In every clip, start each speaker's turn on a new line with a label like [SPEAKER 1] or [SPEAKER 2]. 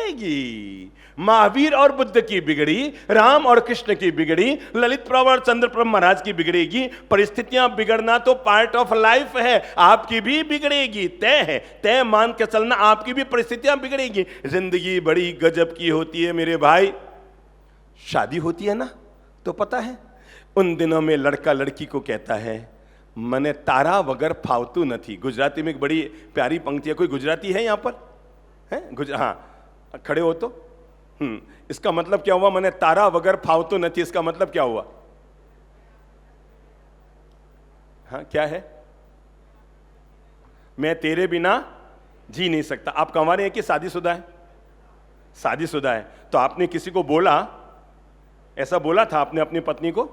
[SPEAKER 1] बिगड़ेगी। महावीर और बुद्ध की बिगड़ी, राम और कृष्ण की बिगड़ी, ललित प्रभा और चंद्रप्रभ महाराज की बिगड़ेगी। परिस्थितियां बिगड़ना तो पार्ट ऑफ लाइफ है, आपकी भी बिगड़ेगी, तय है। तय मान के चलना, आपकी भी परिस्थितियां बिगड़ेगी। जिंदगी बड़ी गजब की होती है मेरे भाई। शादी होती है ना, तो पता है उन दिनों में लड़का लड़की को कहता है मने तारा वगर फावतू न थी। गुजराती में एक बड़ी प्यारी पंक्ति है। कोई गुजराती है यहां पर? है हाँ, खड़े हो तो। इसका मतलब क्या हुआ? मने तारा वगर फावतू न थी, इसका मतलब क्या हुआ? हाँ, क्या है? मैं तेरे बिना जी नहीं सकता। आप कंवारे हैं कि शादीशुदा है? शादीशुदा है। तो आपने किसी को बोला, ऐसा बोला था आपने अपनी पत्नी को?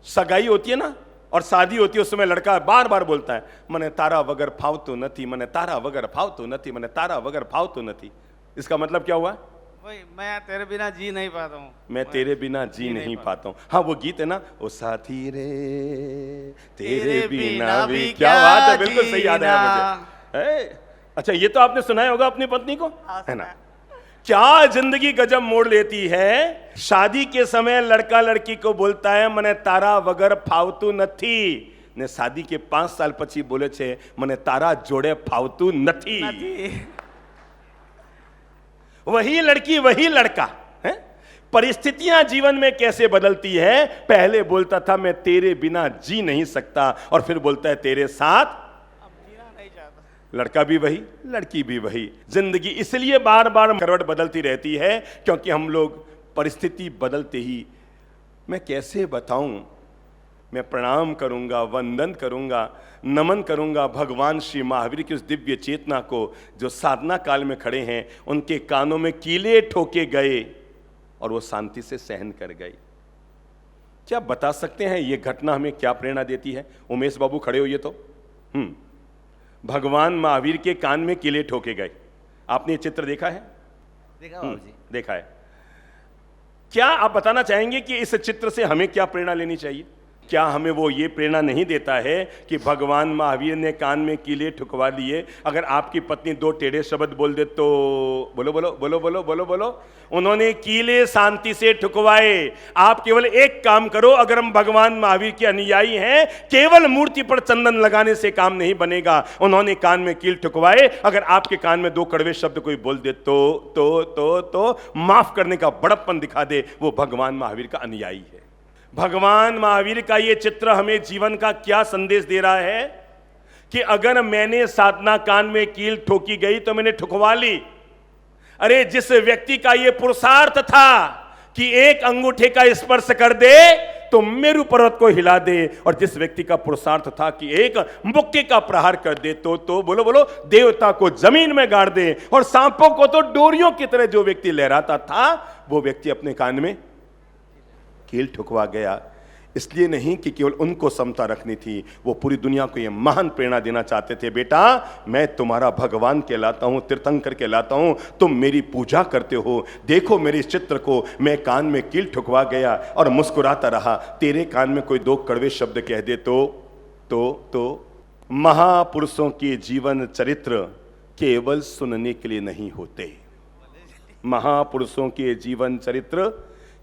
[SPEAKER 1] सगाई होती है ना और शादी होती है, उस समय लड़का बार बार बोलता है मने तारा वगर फावतू न थी, मने तारा वगर फावतू न थी, मने तारा वगर फावतू न थी। इसका मतलब क्या हुआ?
[SPEAKER 2] वही, मैं तेरे बिना जी नहीं पाता हूँ,
[SPEAKER 1] मैं तेरे बिना जी नहीं पाता हूँ। हाँ, वो गीत है ना, ओ साथी रे तेरे बिना भी। क्या बात है, बिल्कुल सही याद है मुझे। अच्छा, ये तो आपने सुनाया होगा अपनी पत्नी को, है ना? क्या जिंदगी गजब मोड़ लेती है। शादी के समय लड़का लड़की को बोलता है मने तारा वगर फावतू नथी ने शादी के 5 साल પછી बोले छे मने तारा जोड़े फावतू नथी। वही लड़की वही लड़का है। परिस्थितियां जीवन में कैसे बदलती है। पहले बोलता था मैं तेरे बिना जी नहीं सकता, और फिर बोलता है तेरे साथ लड़का भी वही, लड़की भी वही। जिंदगी इसलिए बार बार करवट बदलती रहती है क्योंकि हम लोग परिस्थिति बदलते ही, मैं कैसे बताऊं, मैं प्रणाम करूंगा, वंदन करूंगा, नमन करूंगा भगवान श्री महावीर की उस दिव्य चेतना को जो साधना काल में खड़े हैं। उनके कानों में कीले ठोके गए और वो शांति से सहन कर गए। क्या बता सकते हैं ये घटना हमें क्या प्रेरणा देती है? उमेश बाबू खड़े हो ये तो। भगवान महावीर के कान में कीले ठोके गए। आपने ये चित्र देखा है?
[SPEAKER 2] देखा बाबूजी,
[SPEAKER 1] देखा है। क्या आप बताना चाहेंगे कि इस चित्र से हमें क्या प्रेरणा लेनी चाहिए? क्या हमें वो ये प्रेरणा नहीं देता है कि भगवान महावीर ने कान में कीले ठुकवा लिए? अगर आपकी पत्नी 2 टेढ़े शब्द बोल दे तो बोलो बोलो बोलो बोलो बोलो बोलो। उन्होंने कीले शांति से ठुकवाए। आप केवल एक काम करो, अगर हम भगवान महावीर के अनुयायी हैं, केवल मूर्ति पर चंदन लगाने से काम नहीं बनेगा। उन्होंने कान में कील ठुकवाए। अगर आपके कान में 2 कड़वे शब्द कोई बोल दे तो माफ करने का बड़प्पन दिखा दे, वो भगवान महावीर का अनुयायी है। भगवान महावीर का ये चित्र हमें जीवन का क्या संदेश दे रहा है कि अगर मैंने साधना कान में कील ठोकी गई तो मैंने ठुकवा ली। अरे जिस व्यक्ति का ये पुरुषार्थ था कि एक अंगूठे का स्पर्श कर दे तो मेरु पर्वत को हिला दे, और जिस व्यक्ति का पुरुषार्थ था कि एक मुक्के का प्रहार कर दे तो बोलो बोलो देवता को जमीन में गाड़ दे, और सांपों को तो डोरियों की तरह जो व्यक्ति लहराता था, वो व्यक्ति अपने कान में कील ठुकवा गया। इसलिए नहीं कि केवल उनको समता रखनी थी, वो पूरी दुनिया को यह महान प्रेरणा देना चाहते थे, बेटा मैं तुम्हारा भगवान कहलाता हूं, तीर्थंकर कहलाता हूं, तुम मेरी पूजा करते हो। देखो मेरे इस चित्र को, मैं कान में कील ठुकवा गया और मुस्कुराता रहा। तेरे कान में कोई 2 कड़वे शब्द कह दे तो महापुरुषों के जीवन चरित्र केवल सुनने के लिए नहीं होते। महापुरुषों के जीवन चरित्र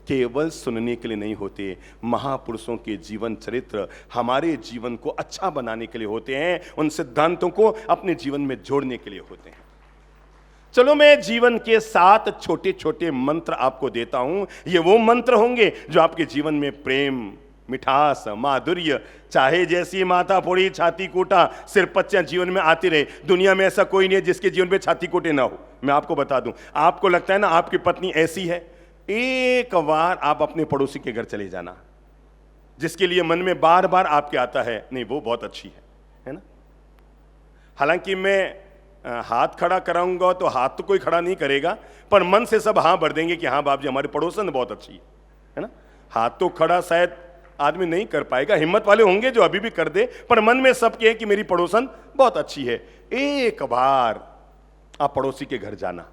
[SPEAKER 1] केवल सुनने के लिए नहीं होते। महापुरुषों के जीवन चरित्र हमारे जीवन को अच्छा बनाने के लिए होते हैं, उन सिद्धांतों को अपने जीवन में जोड़ने के लिए होते हैं। चलो मैं जीवन के 7 छोटे छोटे मंत्र आपको देता हूं। ये वो मंत्र होंगे जो आपके जीवन में प्रेम, मिठास, माधुर्य, चाहे जैसी माथा फोड़ी छाती कूटा सिरपच्चा जीवन में आती रहे। दुनिया में ऐसा कोई नहीं है जिसके जीवन में छाती कूटे ना हो। मैं आपको बता दूं, आपको लगता है ना आपकी पत्नी ऐसी है, एक बार आप अपने पड़ोसी के घर चले जाना, जिसके लिए मन में बार बार आपके आता है नहीं वो बहुत अच्छी है ना। हालांकि मैं हाथ खड़ा कराऊंगा तो हाथ तो कोई खड़ा नहीं करेगा, पर मन से सब हाँ भर देंगे कि हाँ बाप जी हमारी पड़ोसन बहुत अच्छी है ना। हाथ तो खड़ा शायद आदमी नहीं कर पाएगा, हिम्मत वाले होंगे जो अभी भी कर दे, पर मन में सब कहे कि मेरी पड़ोसन बहुत अच्छी है। एक बार आप पड़ोसी के घर जाना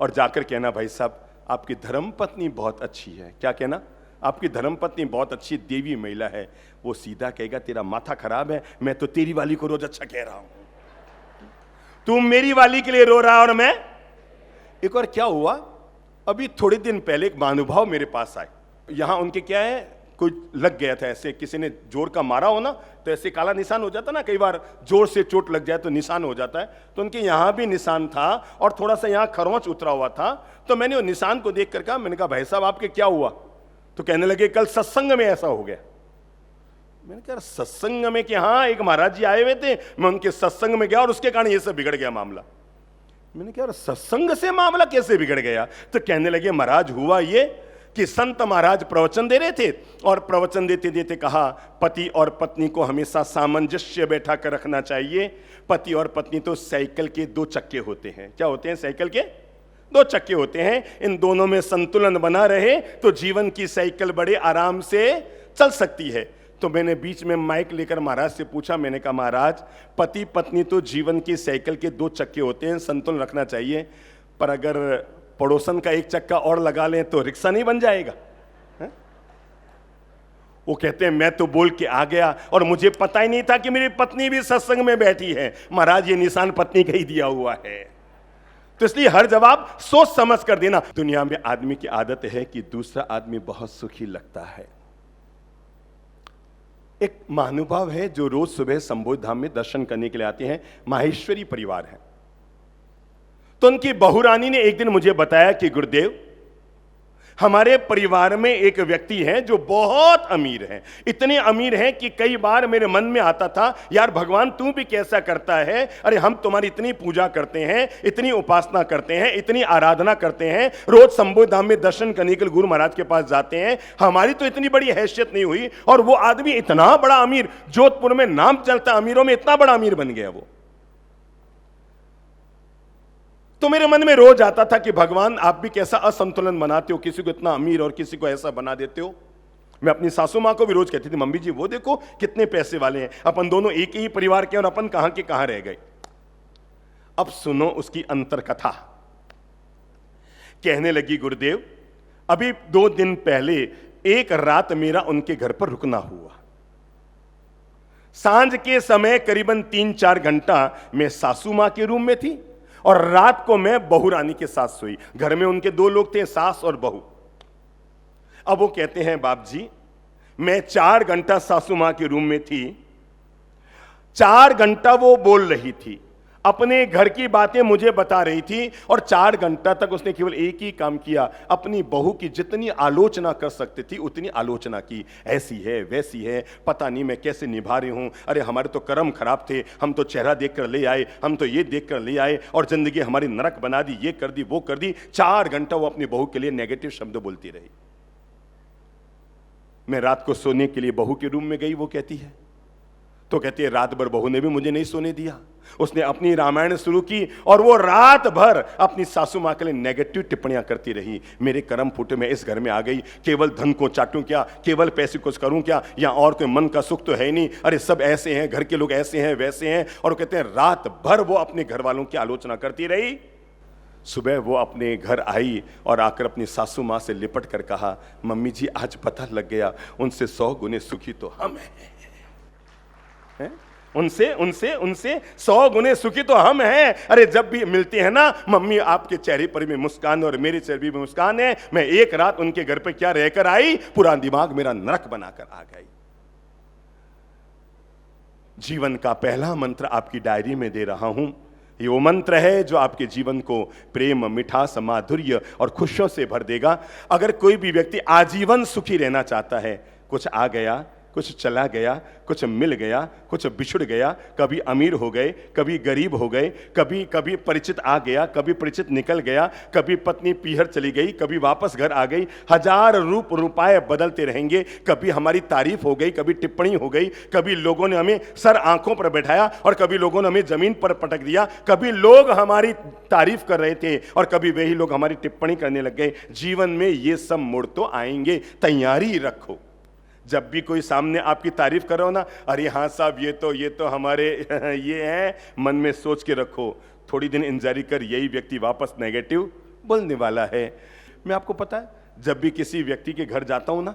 [SPEAKER 1] और जाकर कहना भाई साहब आपकी धर्मपत्नी बहुत अच्छी है। क्या कहना? आपकी धर्मपत्नी बहुत अच्छी देवी महिला है। वो सीधा कहेगा तेरा माथा खराब है, मैं तो तेरी वाली को रोज अच्छा कह रहा हूं, तू मेरी वाली के लिए रो रहा है और मैं एक और क्या हुआ, अभी थोड़े दिन पहले एक महानुभाव मेरे पास आए। यहाँ उनके क्या है, कोई लग गया था ऐसे, किसी ने जोर का मारा हो ना तो ऐसे काला निशान हो जाता ना, कई बार जोर से चोट लग जाए तो निशान हो जाता है, तो उनके यहाँ भी निशान था और थोड़ा सा यहाँ खरोंच उतरा हुआ था। तो मैंने वो निशान को देख कर कहा, मैंने कहा भाई साहब आपके क्या हुआ? तो कहने लगे कल सत्संग में ऐसा हो गया। मैंने कहा सत्संग में? कि हाँ, एक महाराज जी आए हुए थे, मैं उनके सत्संग में गया और उसके कारण ये सब बिगड़ गया मामला। मैंने कहा सत्संग से मामला कैसे बिगड़ गया? तो कहने लगे महाराज हुआ ये कि संत महाराज प्रवचन दे रहे थे और प्रवचन देते देते कहा, पति और पत्नी को हमेशा सामंजस्य बैठा कर रखना चाहिए। पति और पत्नी तो साइकिल के दो चक्के होते हैं। क्या होते हैं? साइकिल के दो चक्के होते हैं। इन दोनों में संतुलन बना रहे तो जीवन की साइकिल बड़े आराम से चल सकती है। तो मैंने बीच में माइक लेकर महाराज से पूछा, मैंने कहा महाराज, पति पत्नी तो जीवन की साइकिल के दो चक्के होते हैं, संतुलन रखना चाहिए, पर अगर पड़ोसन का एक चक्का और लगा लें तो रिक्शा नहीं बन जाएगा? है? वो कहते हैं मैं तो बोल के आ गया और मुझे पता ही नहीं था कि मेरी पत्नी भी सत्संग में बैठी है। महाराज ये निशान पत्नी का ही दिया हुआ है। तो इसलिए हर जवाब सोच समझ कर देना। दुनिया में आदमी की आदत है कि दूसरा आदमी बहुत सुखी लगता है। एक महानुभाव है जो रोज सुबह संबोध धाम में दर्शन करने के लिए आते हैं, माहेश्वरी परिवार है। तो उनकी बहू रानी ने एक दिन मुझे बताया कि गुरुदेव, हमारे परिवार में एक व्यक्ति है जो बहुत अमीर है, इतने अमीर हैं कि कई बार मेरे मन में आता था, यार भगवान तू भी कैसा करता है? अरे हम तुम्हारी इतनी पूजा करते हैं, इतनी उपासना करते हैं, इतनी आराधना करते हैं, रोज संबोध धाम में दर्शन करने के लिए गुरु महाराज के पास जाते हैं, हमारी तो इतनी बड़ी हैसियत नहीं हुई और वो आदमी इतना बड़ा अमीर, जोधपुर में नाम चलता अमीरों में इतना बड़ा अमीर बन गया वो। तो मेरे मन में रोज आता था कि भगवान आप भी कैसा असंतुलन बनाते हो, किसी को इतना अमीर और किसी को ऐसा बना देते हो। मैं अपनी सासू माँ को भी रोज कहती थी, मम्मी जी वो देखो कितने पैसे वाले हैं, अपन दोनों एक ही परिवार के और अपन कहां के कहां रह गए। अब सुनो उसकी अंतर कथा। कहने लगी गुरुदेव, अभी 2 दिन पहले एक रात मेरा उनके घर पर रुकना हुआ। सांझ के समय करीबन 3-4 घंटा मैं सासू माँ के रूम में थी और रात को मैं बहू रानी के साथ सोई। घर में उनके 2 लोग थे, सास और बहू। अब वो कहते हैं बाप जी, मैं 4 घंटा सासू मां के रूम में थी, 4 घंटा वो बोल रही थी, अपने घर की बातें मुझे बता रही थी और 4 घंटा तक उसने केवल एक ही काम किया, अपनी बहू की जितनी आलोचना कर सकती थी उतनी आलोचना की। ऐसी है, वैसी है, पता नहीं मैं कैसे निभा रही हूं, अरे हमारे तो कर्म खराब थे, हम तो चेहरा देखकर ले आए, हम तो ये देखकर ले आए और जिंदगी हमारी नरक बना दी, ये कर दी, वो कर दी। 4 घंटा वो अपनी बहू के लिए नेगेटिव शब्द बोलती रही। मैं रात को सोने के लिए बहू के रूम में गई, वो कहती है, तो कहती है रात भर बहू ने भी मुझे नहीं सोने दिया। उसने अपनी रामायण शुरू की और वो रात भर अपनी सासू मां के लिए नेगेटिव टिप्पणियां करती रही। मेरे कर्म फूटे, मैं इस घर में आ गई, केवल धन को चाटूं क्या, केवल पैसे को करूं क्या, या और कोई मन का सुख तो है ही नहीं, अरे सब ऐसे हैं, घर के लोग ऐसे हैं, वैसे हैं। और कहते हैं रात भर वो अपने घर वालों की आलोचना करती रही। सुबह वो अपने घर आई और आकर अपनी सासू मां से लिपट कर कहा, मम्मी जी आज पता लग गया, उनसे 100 गुने सुखी तो हम हैं। उनसे 100 गुने सुखी तो हम हैं। अरे जब भी मिलते हैं ना, मम्मी आपके चेहरे पर भी मुस्कान और मेरे चेहरे पर मुस्कान है। मैं एक रात उनके घर पे क्या रहकर आई, पूरा दिमाग मेरा नरक बनाकर आ गई। जीवन का पहला मंत्र आपकी डायरी में दे रहा हूं। ये वो मंत्र है जो आपके जीवन को प्रेम, मिठास, माधुर्य और खुशियों से भर देगा। अगर कोई भी व्यक्ति आजीवन सुखी रहना चाहता है, कुछ आ गया, कुछ चला गया, कुछ मिल गया, कुछ बिछुड़ गया, कभी अमीर हो गए, कभी गरीब हो गए, कभी परिचित आ गया, कभी परिचित निकल गया, कभी पत्नी पीहर चली गई, कभी वापस घर आ गई, 1000 रूप रुपाए बदलते रहेंगे। कभी हमारी तारीफ हो गई, कभी टिप्पणी हो गई, कभी लोगों ने हमें सर आंखों पर बैठाया और कभी लोगों ने हमें जमीन पर पटक दिया। कभी लोग हमारी तारीफ कर रहे थे और कभी वही लोग हमारी टिप्पणी करने लग गए। जीवन में ये सब मोड़ तो आएंगे, तैयारी रखो। जब भी कोई सामने आपकी तारीफ करो ना, अरे हाँ साहब ये तो हमारे ये है, मन में सोच के रखो, थोड़ी दिन इंतजारी कर, यही व्यक्ति वापस नेगेटिव बोलने वाला है। मैं आपको पता है, जब भी किसी व्यक्ति के घर जाता हूँ ना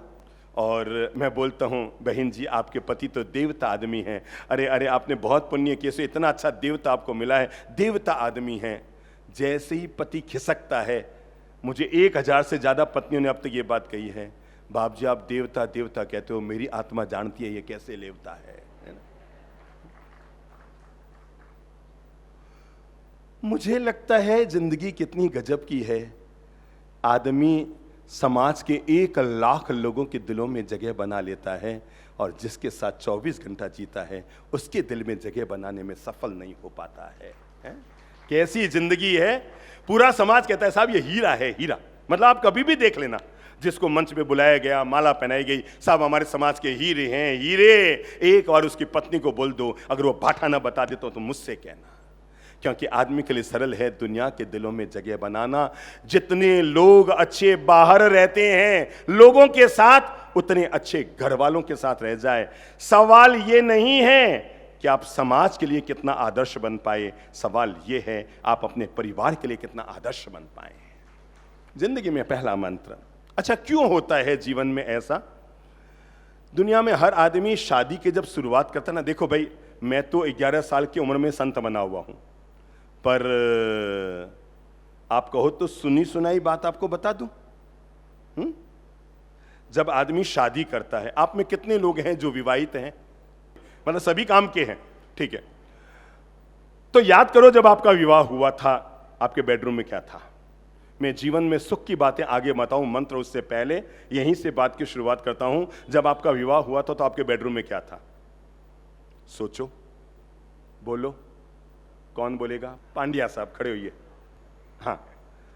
[SPEAKER 1] और मैं बोलता हूँ, बहन जी आपके पति तो देवता आदमी हैं, अरे आपने बहुत पुण्य किए, इतना अच्छा देवता आपको मिला है, देवता आदमी हैं। जैसे ही पति खिसकता है, मुझे 1000 से ज्यादा पत्नियों ने अब तक ये बात कही है, बाप जी आप देवता देवता कहते हो, मेरी आत्मा जानती है ये कैसे लेवता है ना? मुझे लगता है जिंदगी कितनी गजब की है। आदमी समाज के 1 लाख लोगों के दिलों में जगह बना लेता है और जिसके साथ 24 घंटा जीता है उसके दिल में जगह बनाने में सफल नहीं हो पाता है? कैसी जिंदगी है। पूरा समाज कहता है साहब ये हीरा है, हीरा। मतलब आप कभी भी देख लेना, जिसको मंच पे बुलाया गया, माला पहनाई गई, साहब हमारे समाज के हीरे हैं, हीरे। एक और उसकी पत्नी को बोल दो, अगर वो बाटा ना बता दे तो मुझसे कहना, क्योंकि आदमी के लिए सरल है दुनिया के दिलों में जगह बनाना। जितने लोग अच्छे बाहर रहते हैं लोगों के साथ, उतने अच्छे घर वालों के साथ रह जाए। सवाल ये नहीं है कि आप समाज के लिए कितना आदर्श बन पाए, सवाल ये है आप अपने परिवार के लिए कितना आदर्श बन पाए। जिंदगी में पहला मंत्र। अच्छा क्यों होता है जीवन में ऐसा? दुनिया में हर आदमी शादी के जब शुरुआत करता ना, देखो भाई मैं तो 11 साल की उम्र में संत बना हुआ हूं, पर आप कहो तो सुनी सुनाई बात आपको बता दूं। जब आदमी शादी करता है, आप में कितने लोग हैं जो विवाहित हैं? मतलब सभी काम के हैं, ठीक है। तो याद करो जब आपका विवाह हुआ था, आपके बेडरूम में क्या था? मैं जीवन में सुख की बातें आगे बताऊं मंत्र, उससे पहले यहीं से बात की शुरुआत करता हूं। जब आपका विवाह हुआ था तो आपके बेडरूम में क्या था? सोचो, बोलो, कौन बोलेगा? पांड्या साहब खड़े होइए। हाँ,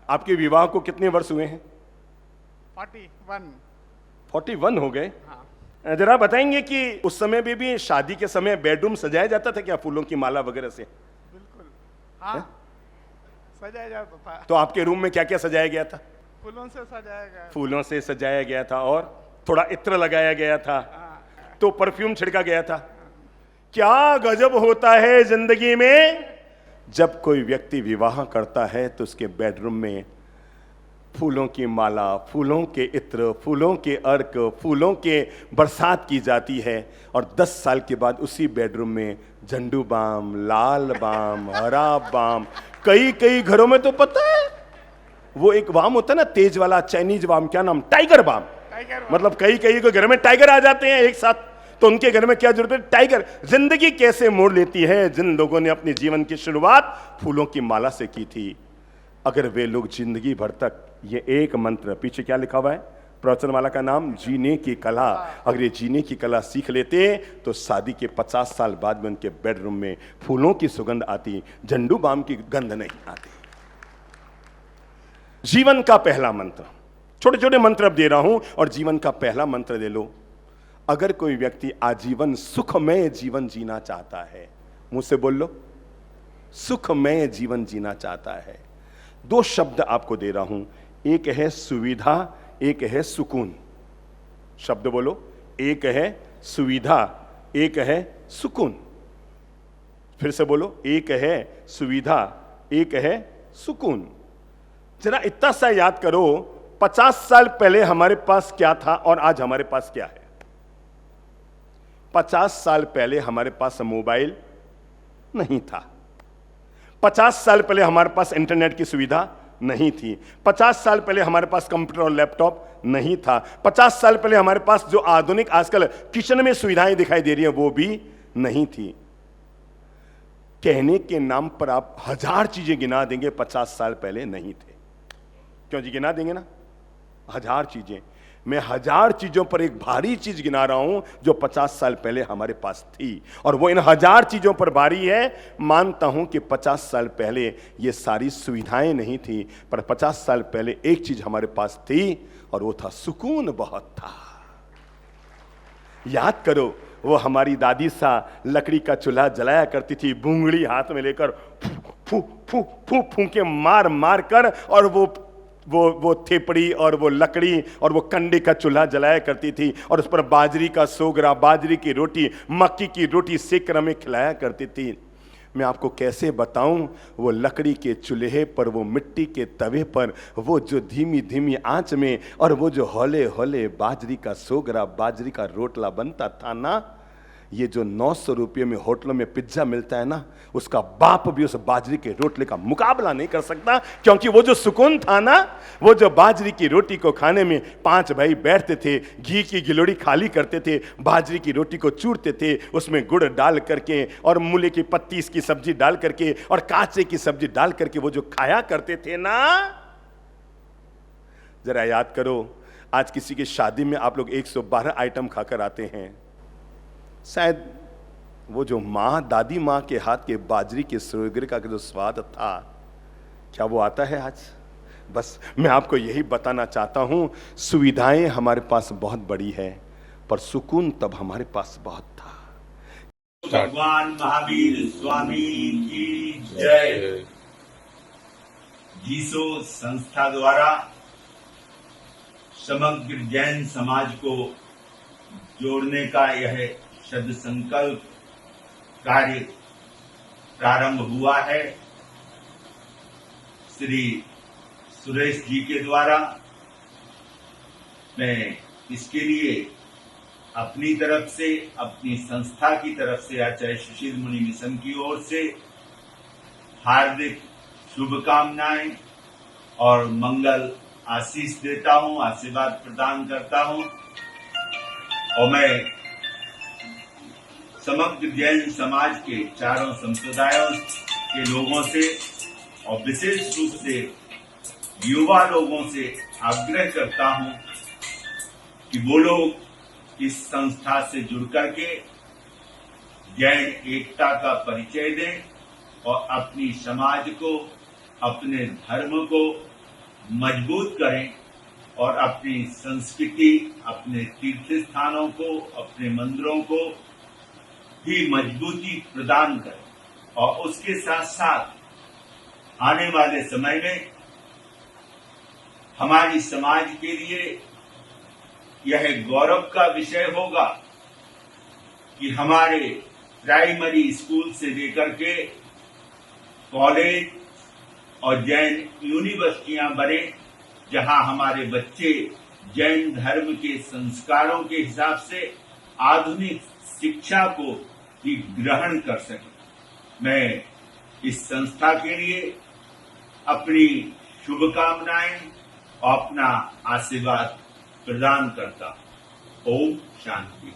[SPEAKER 1] आपके विवाह को कितने वर्ष हुए हैं? 41 हो गए।
[SPEAKER 2] हाँ।
[SPEAKER 1] जरा बताएंगे कि उस समय भी शादी के समय बेडरूम सजाया जाता था क्या फूलों की माला वगैरह से?
[SPEAKER 2] बिल्कुल हाँ, सजाया जाता था।
[SPEAKER 1] तो आपके रूम में क्या क्या सजाया गया था?
[SPEAKER 2] फूलों से सजाया गया।
[SPEAKER 1] फूलों से सजाया गया था और थोड़ा इत्र लगाया गया था, तो परफ्यूम छिड़का गया था। क्या गजब होता है जिंदगी में। जब कोई व्यक्ति विवाह करता है तो उसके बेडरूम में फूलों की माला, फूलों के इत्र, फूलों के अर्क, फूलों के बरसात की जाती है। और 10 साल के बाद उसी बेडरूम में झंडू बाम, लाल बाम, हरा बाम, कई घरों में तो पता है वो एक बाम होता है ना तेज वाला, चाइनीज बाम, क्या नाम? Tiger Balm. मतलब कई के घर में टाइगर आ जाते हैं एक साथ, तो उनके घर में क्या जरूरत है? टाइगर। जिंदगी कैसे मोड़ लेती है। जिन लोगों ने अपने जीवन की शुरुआत फूलों की माला से की थी, अगर वे लोग जिंदगी भर तक ये एक मंत्र, पीछे क्या लिखा हुआ है प्रवचनमाला का नाम, जीने की कला, अगर ये जीने की कला सीख लेते तो शादी के 50 साल बाद में उनके बेडरूम में फूलों की सुगंध आती, झंडू बाम की गंध नहीं आती। जीवन का पहला मंत्र, छोटे छोटे मंत्र अब दे रहा हूं और जीवन का पहला मंत्र ले लो। अगर कोई व्यक्ति आजीवन सुखमय जीवन जीना चाहता है, मुंह से बोल लो, सुखमय जीवन जीना चाहता है, 2 शब्द आपको दे रहा हूं, एक है सुविधा, एक है सुकून। शब्द बोलो, एक है सुविधा, एक है सुकून। फिर से बोलो, एक है सुविधा, एक है सुकून। जरा इतना सा याद करो, 50 साल पहले हमारे पास क्या था और आज हमारे पास क्या है? 50 साल पहले हमारे पास मोबाइल नहीं था, 50 साल पहले हमारे पास इंटरनेट की सुविधा नहीं थी, 50 साल पहले हमारे पास कंप्यूटर और लैपटॉप नहीं था, 50 साल पहले हमारे पास जो आधुनिक आजकल किचन में सुविधाएं दिखाई दे रही हैं वो भी नहीं थी। कहने के नाम पर आप 1000 चीजें गिना देंगे, 50 साल पहले नहीं थे। क्यों जी? गिना देंगे ना 1000 चीजें। मैं 1000 चीजों पर एक भारी चीज गिना रहा हूं जो 50 साल पहले हमारे पास थी, और वो इन 1000 चीजों पर भारी है। मानता हूं कि 50 साल पहले ये सारी सुविधाएं नहीं थी, पर 50 साल पहले एक चीज हमारे पास थी और वो था सुकून बहुत था। याद करो, वो हमारी दादी सा लकड़ी का चूल्हा जलाया करती थी, बूंगड़ी हाथ में लेकर फू फू फू फूंके मार मार कर, और वो थेपड़ी और वो लकड़ी और वो कंडे का चूल्हा जलाया करती थी, और उस पर बाजरी का सोगरा, बाजरी की रोटी, मक्की की रोटी सेक कर हमें खिलाया करती थी। मैं आपको कैसे बताऊं, वो लकड़ी के चूल्हे पर, वो मिट्टी के तवे पर, वो जो धीमी धीमी आंच में, और वो जो हौले हौले बाजरी का सोगरा, बाजरी का रोटला बनता था ना, ये जो 900 रुपये में होटलों में पिज्जा मिलता है ना, उसका बाप भी उस बाजरी के रोटले का मुकाबला नहीं कर सकता। क्योंकि वो जो सुकून था ना, वो जो बाजरी की रोटी को खाने में 5 भाई बैठते थे, घी की गिलोड़ी खाली करते थे, बाजरी की रोटी को चूरते थे, उसमें गुड़ डाल करके और मूली की पत्ती इसकी सब्जी डाल करके और कांचे की सब्जी डाल करके वो जो खाया करते थे ना, जरा याद करो, आज किसी की शादी में आप लोग 112 आइटम खाकर आते हैं, शायद वो जो माँ, दादी माँ के हाथ के बाजरी के सुरगरे का जो स्वाद था, क्या वो आता है आज? बस मैं आपको यही बताना चाहता हूं, सुविधाएं हमारे पास बहुत बड़ी है, पर सुकून तब हमारे पास बहुत था।
[SPEAKER 3] भगवान महावीर स्वामी की जय। जीसो संस्था द्वारा समग्र जैन समाज को जोड़ने का यह सद संकल्प कार्य प्रारंभ हुआ है। श्री सुरेश जी के द्वारा मैं इसके लिए अपनी तरफ से, अपनी संस्था की तरफ से, आचार्य सुशील मुनि मिशन की ओर से हार्दिक शुभकामनाएं और मंगल आशीष देता हूं, आशीर्वाद प्रदान करता हूं। और मैं समग्र जैन समाज के चारों संप्रदायों के लोगों से और विशेष रूप से युवा लोगों से आग्रह करता हूं कि वो लोग इस संस्था से जुड़ करके जैन एकता का परिचय दें और अपनी समाज को, अपने धर्म को मजबूत करें और अपनी संस्कृति, अपने तीर्थ स्थानों को, अपने मंदिरों को भी मजबूती प्रदान करें। और उसके साथ साथ आने वाले समय में हमारी समाज के लिए यह गौरव का विषय होगा कि हमारे प्राइमरी स्कूल से लेकर के कॉलेज और जैन यूनिवर्सिटियां बने, जहां हमारे बच्चे जैन धर्म के संस्कारों के हिसाब से आधुनिक शिक्षा को भी ग्रहण कर सके। मैं इस संस्था के लिए अपनी शुभकामनाएं और अपना आशीर्वाद प्रदान करता हूं। ओम शांति।